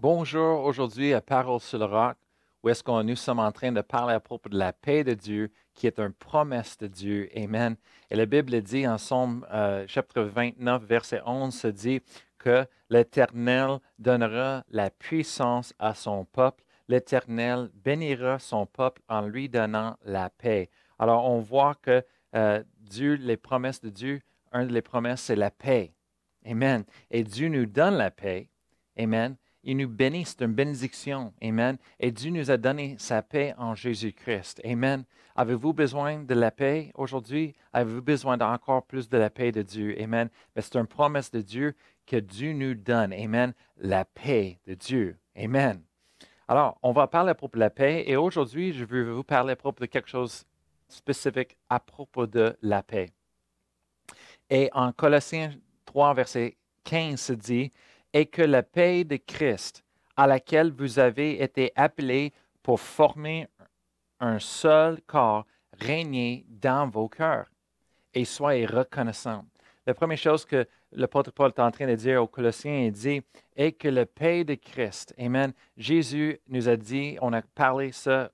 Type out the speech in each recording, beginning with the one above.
Bonjour, aujourd'hui à Parole sur le roc, où est-ce que nous sommes en train de parler à propos de la paix de Dieu, qui est une promesse de Dieu. Amen. Et la Bible dit en Somme chapitre 29, verset 11, se dit que l'Éternel donnera la puissance à son peuple. L'Éternel bénira son peuple en lui donnant la paix. Alors, on voit que Dieu, les promesses de Dieu, une des promesses, c'est la paix. Amen. Et Dieu nous donne la paix. Amen. Il nous bénit, c'est une bénédiction. Amen. Et Dieu nous a donné sa paix en Jésus-Christ. Amen. Avez-vous besoin de la paix aujourd'hui? Avez-vous besoin d'encore plus de la paix de Dieu? Amen. Mais c'est une promesse de Dieu que Dieu nous donne. Amen. La paix de Dieu. Amen. Alors, on va parler à propos de la paix et aujourd'hui, je veux vous parler à propos de quelque chose de spécifique à propos de la paix. Et en Colossiens 3, verset 15, se dit, et que la paix de Christ, à laquelle vous avez été appelés pour former un seul corps, régne dans vos cœurs et soyez reconnaissants. La première chose que l'apôtre Paul est en train de dire aux Colossiens, il dit, et que la paix de Christ, Amen. Jésus nous a dit, on a parlé ça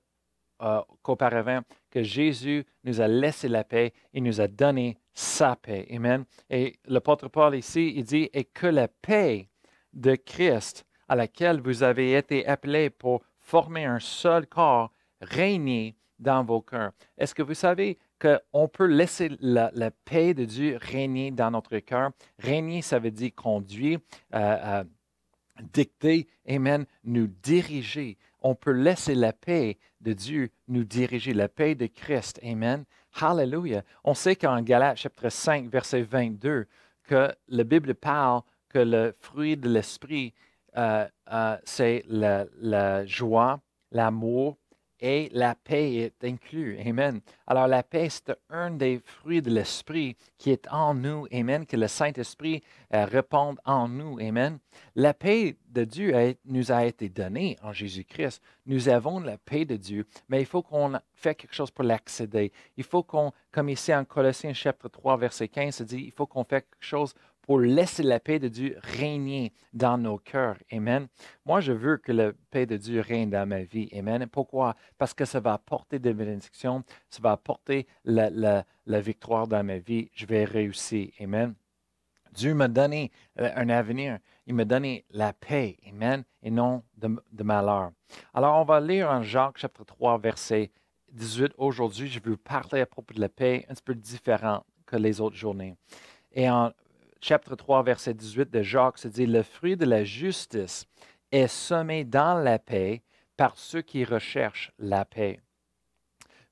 qu'auparavant, que Jésus nous a laissé la paix, il nous a donné sa paix. Amen. Et l'apôtre Paul ici, il dit, et que la paix de Christ, à laquelle vous avez été appelés pour former un seul corps, règne dans vos cœurs. Est-ce que vous savez qu'on peut laisser la paix de Dieu régner dans notre cœur? Régner, ça veut dire conduire, dicter, amen, nous diriger. On peut laisser la paix de Dieu nous diriger, la paix de Christ, amen. Hallelujah. On sait qu'en Galates chapitre 5, verset 22, que la Bible parle que le fruit de l'esprit, c'est la joie, l'amour et la paix est inclus. Amen. Alors la paix, c'est un des fruits de l'esprit qui est en nous. Amen. Que le Saint-Esprit réponde en nous. Amen. La paix de Dieu nous a été donnée en Jésus-Christ. Nous avons la paix de Dieu, mais il faut qu'on fasse quelque chose pour l'accéder. Il faut qu'on, comme ici en Colossiens chapitre 3, verset 15, se dit, il faut qu'on fasse quelque chose pour laisser la paix de Dieu régner dans nos cœurs. Amen. Moi, je veux que la paix de Dieu règne dans ma vie. Amen. Pourquoi? Parce que ça va apporter des bénédictions, ça va apporter la victoire dans ma vie. Je vais réussir. Amen. Dieu m'a donné un avenir. Il m'a donné la paix. Amen. Et non de malheur. Alors, on va lire en Jacques chapitre 3, verset 18. Aujourd'hui, je veux parler à propos de la paix un petit peu différent que les autres journées. Et en chapitre 3, verset 18 de Jacques, se dit, le fruit de la justice est semé dans la paix par ceux qui recherchent la paix.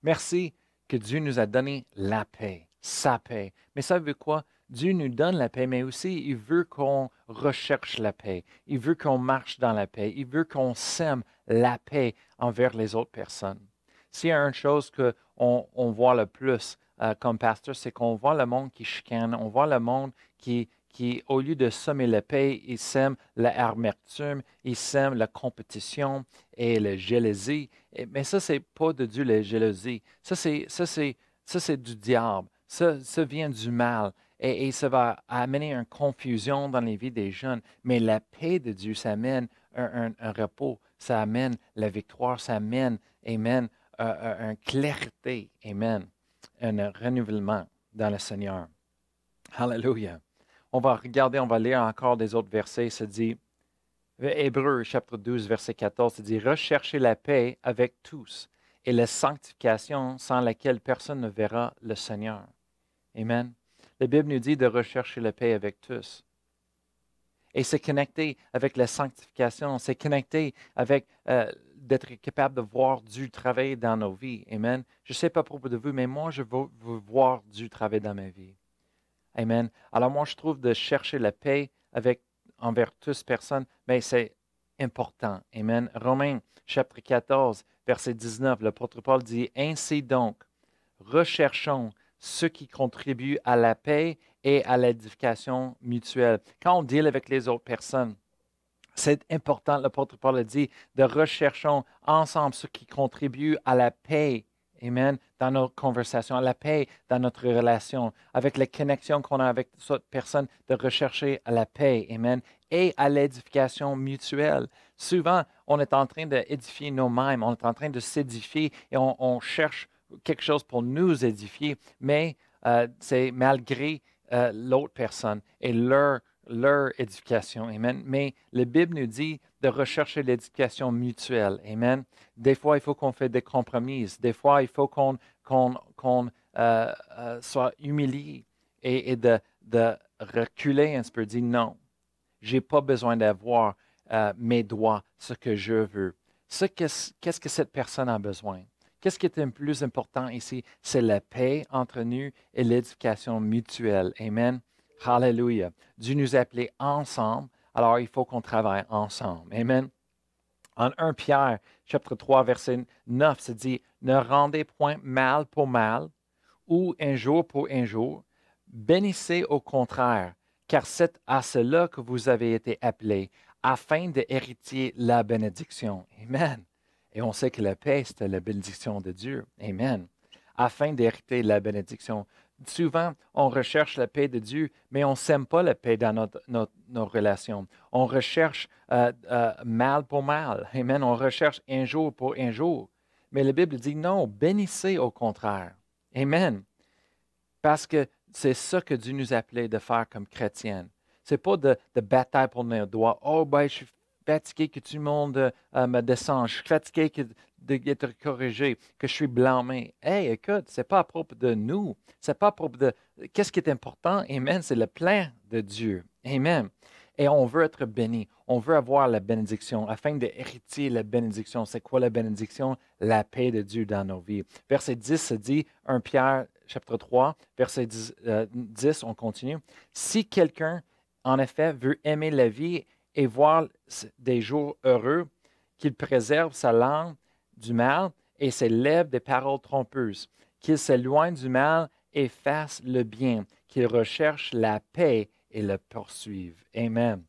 Merci que Dieu nous a donné la paix, sa paix. Mais ça veut quoi? Dieu nous donne la paix, mais aussi il veut qu'on recherche la paix. Il veut qu'on marche dans la paix. Il veut qu'on sème la paix envers les autres personnes. S'il y a une chose qu'on voit le plus comme pasteur, c'est qu'on voit le monde qui chicane, on voit le monde qui, au lieu de semer la paix, il sème l'amertume, il sème la compétition et la jalousie. Mais ça, c'est pas de Dieu, la jalousie. Ça, c'est du diable. Ça vient du mal. Et ça va amener une confusion dans les vies des jeunes. Mais la paix de Dieu, ça amène un repos, ça amène la victoire, ça amène, amen, une clarté, amen, un renouvellement dans le Seigneur. Hallelujah. On va regarder, on va lire encore des autres versets. Ça dit, Hébreux chapitre 12, verset 14, ça dit, recherchez la paix avec tous et la sanctification sans laquelle personne ne verra le Seigneur. Amen. La Bible nous dit de rechercher la paix avec tous. Et c'est connecté avec la sanctification, c'est connecté avec d'être capable de voir Dieu travailler dans nos vies. Amen. Je ne sais pas à propos de vous, mais moi, je veux voir Dieu travailler dans ma vie. Amen. Alors moi, je trouve de chercher la paix envers toutes personnes, mais c'est important. Amen. Romains chapitre 14, verset 19, l'apôtre Paul dit, ainsi donc, recherchons ce qui contribue à la paix et à l'édification mutuelle. Quand on deal avec les autres personnes, c'est important, l'apôtre Paul a dit, de recherchons ensemble ce qui contribue à la paix Amen. Dans nos conversations, la paix dans notre relation, avec la connexion qu'on a avec cette personne, de rechercher à la paix. Amen. Et à l'édification mutuelle. Souvent, on est en train d'édifier nous-mêmes, on est en train de s'édifier et on cherche quelque chose pour nous édifier, mais c'est malgré l'autre personne et leur édification. Amen. Mais la Bible nous dit de rechercher l'éducation mutuelle. Amen. Des fois, il faut qu'on fasse des compromis. Des fois, il faut qu'on soit humilié et de reculer un petit peu, dire non, je n'ai pas besoin d'avoir mes droits, ce que je veux. Qu'est-ce que cette personne a besoin? Qu'est-ce qui est le plus important ici? C'est la paix entre nous et l'éducation mutuelle. Amen. Hallelujah. Dieu nous a appelés ensemble, alors il faut qu'on travaille ensemble. Amen. En 1 Pierre, chapitre 3, verset 9, se dit, ne rendez point mal pour mal ou un jour pour un jour. Bénissez au contraire, car c'est à cela que vous avez été appelés, afin d'hériter la bénédiction. Amen. Et on sait que la paix, c'est la bénédiction de Dieu. Amen. Afin d'hériter la bénédiction. Souvent, on recherche la paix de Dieu, mais on ne sème pas la paix dans nos relations. On recherche mal pour mal. Amen. On recherche un jour pour un jour. Mais la Bible dit non, bénissez au contraire. Amen. Parce que c'est ça que Dieu nous appelait de faire comme chrétiens. Ce n'est pas de bataille pour nos doigts. Oh, ben, je suis fatigué que tout le monde me descende. Je suis fatigué d'être corrigé, que je suis blâmé. Hey, écoute, ce n'est pas à propos de nous. C'est pas à propos de. Qu'est-ce qui est important? Amen. C'est le plan de Dieu. Amen. Et on veut être béni. On veut avoir la bénédiction afin d'hériter la bénédiction. C'est quoi la bénédiction? La paix de Dieu dans nos vies. Verset 10 se dit, 1 Pierre chapitre 3, verset 10, on continue. Si quelqu'un, en effet, veut aimer la vie et voir des jours heureux, qu'il préserve sa langue du mal et ses lèvres des paroles trompeuses, qu'il s'éloigne du mal et fasse le bien, qu'il recherche la paix et le poursuive. Amen.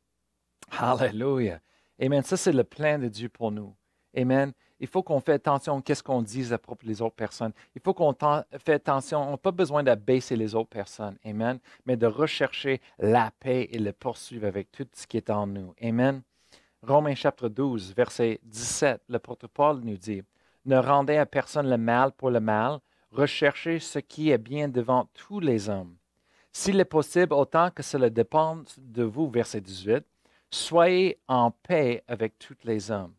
Hallelujah. Amen. Ça, c'est le plan de Dieu pour nous. Amen. Il faut qu'on fasse attention à ce qu'on dise à propos des autres personnes. Il faut qu'on fasse attention. On n'a pas besoin d'abaisser les autres personnes. Amen. Mais de rechercher la paix et le poursuivre avec tout ce qui est en nous. Amen. Romains chapitre 12, verset 17, l'apôtre Paul nous dit, ne rendez à personne le mal pour le mal, recherchez ce qui est bien devant tous les hommes. S'il est possible, autant que cela dépend de vous, verset 18, soyez en paix avec tous les hommes.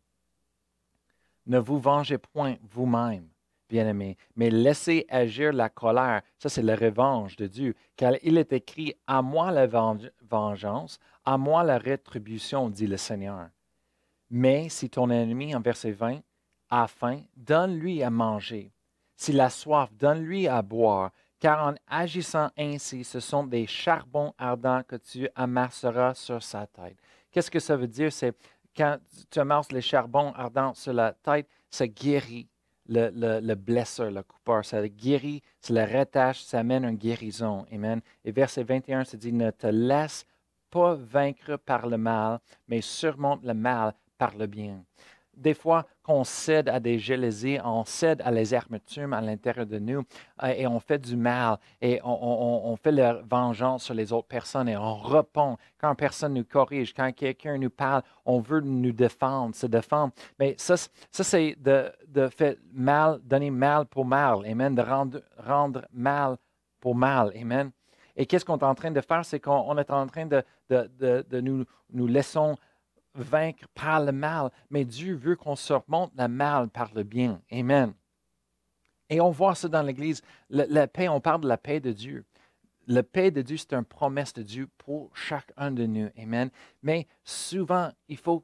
Ne vous vengez point vous-même, bien-aimés, mais laissez agir la colère. Ça, c'est la revanche de Dieu. Car il est écrit, à moi la vengeance, à moi la rétribution, dit le Seigneur. Mais si ton ennemi, en verset 20, a faim, donne-lui à manger. S'il a soif, donne-lui à boire. Car en agissant ainsi, ce sont des charbons ardents que tu amasseras sur sa tête. Qu'est-ce que ça veut dire? C'est quand tu amasses les charbons ardents sur la tête, ça guérit le blesseur, le coupeur. Ça guérit, ça le rattache, ça amène une guérison. Amen. Et verset 21, ça dit, ne te laisse pas vaincre par le mal, mais surmonte le mal par le bien. Des fois, qu'on cède à des jalousies, on cède à les amertumes à l'intérieur de nous et on fait du mal et on fait la vengeance sur les autres personnes et on répond. Quand personne nous corrige, quand quelqu'un nous parle, on veut nous défendre, se défendre. Mais ça c'est de faire mal, donner mal pour mal. Amen. De rendre mal pour mal. Amen. Et qu'est-ce qu'on est en train de faire? C'est qu'on est en train de nous laissons vaincre par le mal, mais Dieu veut qu'on surmonte le mal par le bien. Amen. Et on voit ça dans l'Église. La paix, on parle de la paix de Dieu. La paix de Dieu, c'est une promesse de Dieu pour chacun de nous. Amen. Mais souvent, il faut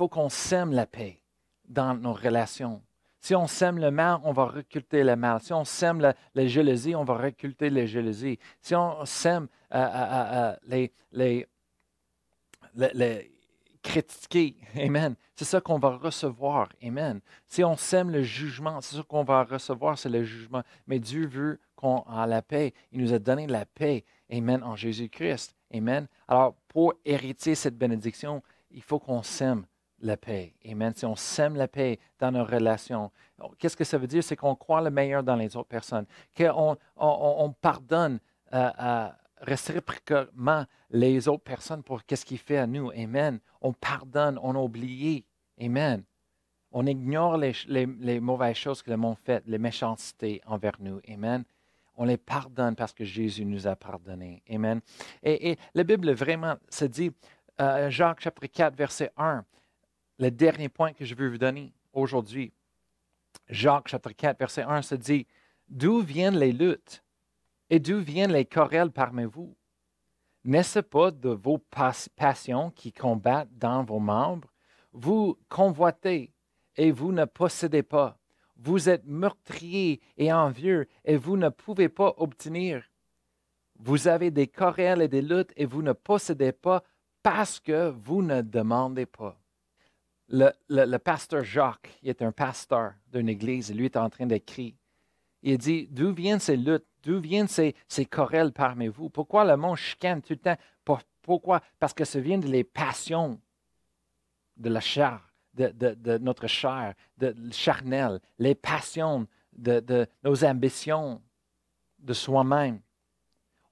qu'on sème la paix dans nos relations. Si on sème le mal, on va reculter le mal. Si on sème la jalousie, on va reculter la jalousie. Si on sème les critiquer. Amen. C'est ça qu'on va recevoir. Amen. Si on sème le jugement, c'est ça qu'on va recevoir, c'est le jugement. Mais Dieu veut qu'on ait la paix. Il nous a donné la paix. Amen. En Jésus-Christ. Amen. Alors, pour hériter cette bénédiction, il faut qu'on sème la paix. Amen. Si on sème la paix dans nos relations, qu'est-ce que ça veut dire? C'est qu'on croit le meilleur dans les autres personnes, qu'on pardonne réciproquement les autres personnes pour qu'est-ce qu'ils font à nous. Amen. On pardonne, on oublie. Amen. On ignore les mauvaises choses que le monde fait, les méchancetés envers nous. Amen. On les pardonne parce que Jésus nous a pardonné. Amen. Et la Bible vraiment se dit, Jacques chapitre 4, verset 1, le dernier point que je veux vous donner aujourd'hui. Jacques chapitre 4, verset 1 se dit, d'où viennent les luttes et d'où viennent les querelles parmi vous? N'est-ce pas de vos passions qui combattent dans vos membres? Vous convoitez et vous ne possédez pas. Vous êtes meurtriers et envieux et vous ne pouvez pas obtenir. Vous avez des querelles et des luttes et vous ne possédez pas parce que vous ne demandez pas. Le pasteur Jacques, il est un pasteur d'une église et lui est en train d'écrire. Il dit, d'où viennent ces luttes? D'où viennent ces querelles parmi vous? Pourquoi le monde chicane tout le temps? Pourquoi? Parce que ça vient des passions de la chair, de notre chair, de charnel, les passions de nos ambitions de soi-même.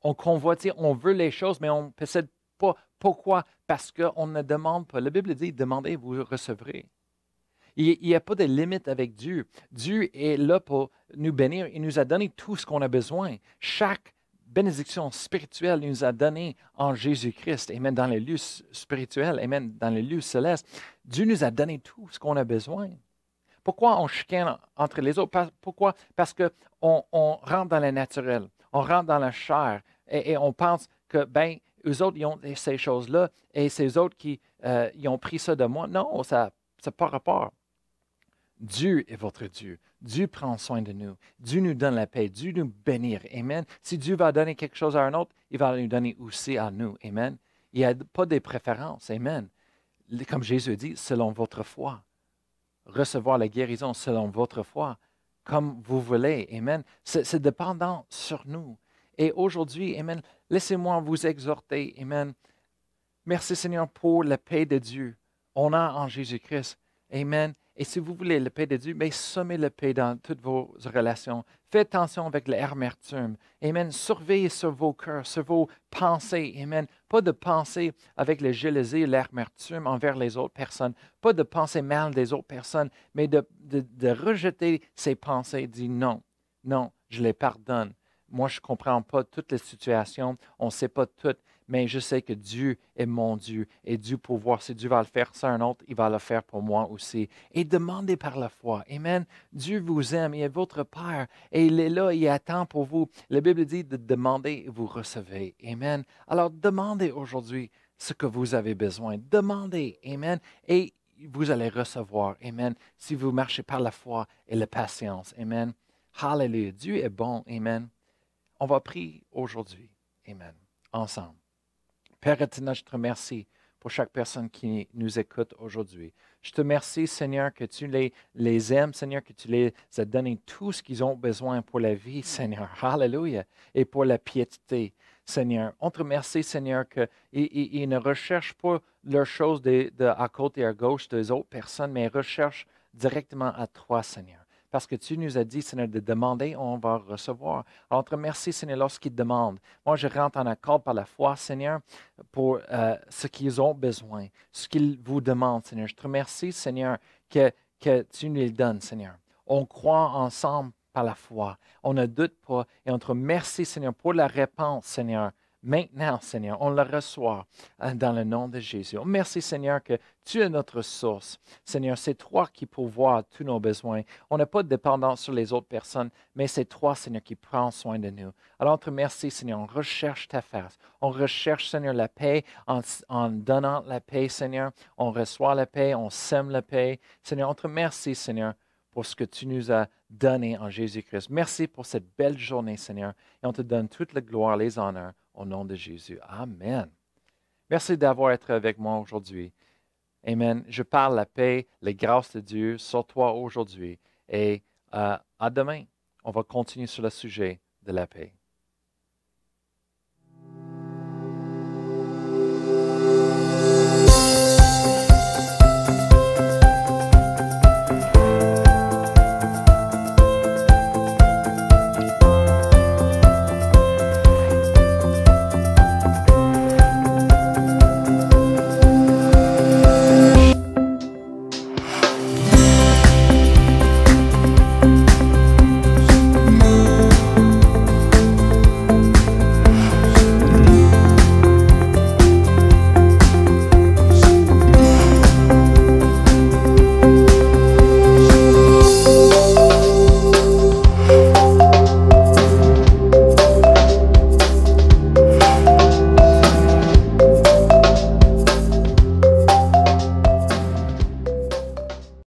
On convoite, on veut les choses, mais on ne possède pas. Pourquoi? Parce qu'on ne demande pas. La Bible dit, demandez, vous recevrez. Il n'y a pas de limite avec Dieu. Dieu est là pour nous bénir. Il nous a donné tout ce qu'on a besoin. Chaque bénédiction spirituelle nous a donné en Jésus-Christ. Amen. Dans les lieux spirituels. Amen. Dans les lieux célestes. Dieu nous a donné tout ce qu'on a besoin. Pourquoi on chicane entre les autres? Pourquoi? Parce qu'on rentre dans le naturel. On rentre dans la chair. Et on pense que, ben, eux autres, ils ont ces choses-là. Et ces autres qui ils ont pris ça de moi. Non, ça n'a pas rapport. Dieu est votre Dieu. Dieu prend soin de nous. Dieu nous donne la paix. Dieu nous bénit. Amen. Si Dieu va donner quelque chose à un autre, il va nous donner aussi à nous. Amen. Il n'y a pas de préférence. Amen. Comme Jésus dit, selon votre foi. Recevoir la guérison selon votre foi, comme vous voulez. Amen. C'est dépendant sur nous. Et aujourd'hui, amen, laissez-moi vous exhorter. Amen. Merci Seigneur pour la paix de Dieu. On a en Jésus-Christ. Amen. Et si vous voulez la paix de Dieu, mais sommez la paix dans toutes vos relations. Faites attention avec l'amertume. Amen. Surveillez sur vos cœurs, sur vos pensées. Amen. Pas de penser avec la jalousie et l'amertume envers les autres personnes. Pas de penser mal des autres personnes, mais de rejeter ces pensées. Dire non, non, je les pardonne. Moi, je ne comprends pas toutes les situations. On ne sait pas toutes. Mais je sais que Dieu est mon Dieu et Dieu pour voir si Dieu va le faire sur un autre, il va le faire pour moi aussi. Et demandez par la foi. Amen. Dieu vous aime, il est votre Père et il est là, il attend pour vous. La Bible dit de demander et vous recevez. Amen. Alors demandez aujourd'hui ce que vous avez besoin. Demandez. Amen. Et vous allez recevoir. Amen. Si vous marchez par la foi et la patience. Amen. Hallelujah. Dieu est bon. Amen. On va prier aujourd'hui. Amen. Ensemble. Père éternel, je te remercie pour chaque personne qui nous écoute aujourd'hui. Je te remercie, Seigneur, que tu les aimes, Seigneur, que tu les as donné tout ce qu'ils ont besoin pour la vie, Seigneur. Alléluia. Et pour la piété, Seigneur. On te remercie, Seigneur, qu'ils ne recherchent pas leurs choses à côté et à gauche des autres personnes, mais ils recherchent directement à toi, Seigneur. Parce que tu nous as dit, Seigneur, de demander, on va recevoir. Alors, on te remercie, Seigneur, lorsqu'ils demandent. Moi, je rentre en accord par la foi, Seigneur, pour ce qu'ils ont besoin, ce qu'ils vous demandent, Seigneur. Je te remercie, Seigneur, que tu nous les donnes, Seigneur. On croit ensemble par la foi. On ne doute pas et on te remercie, Seigneur, pour la réponse, Seigneur. Maintenant, Seigneur, on le reçoit dans le nom de Jésus. Merci, Seigneur, que tu es notre source. Seigneur, c'est toi qui pourvois tous nos besoins. On n'a pas de dépendance sur les autres personnes, mais c'est toi, Seigneur, qui prends soin de nous. Alors, on te remercie, Seigneur. On recherche ta face. On recherche, Seigneur, la paix en donnant la paix, Seigneur. On reçoit la paix, on sème la paix. Seigneur, on te remercie, Seigneur, pour ce que tu nous as donné en Jésus-Christ. Merci pour cette belle journée, Seigneur. Et on te donne toute la gloire, les honneurs. Au nom de Jésus. Amen. Merci d'avoir été avec moi aujourd'hui. Amen. Je parle la paix, les grâces de Dieu sur toi aujourd'hui. Et à demain, on va continuer sur le sujet de la paix.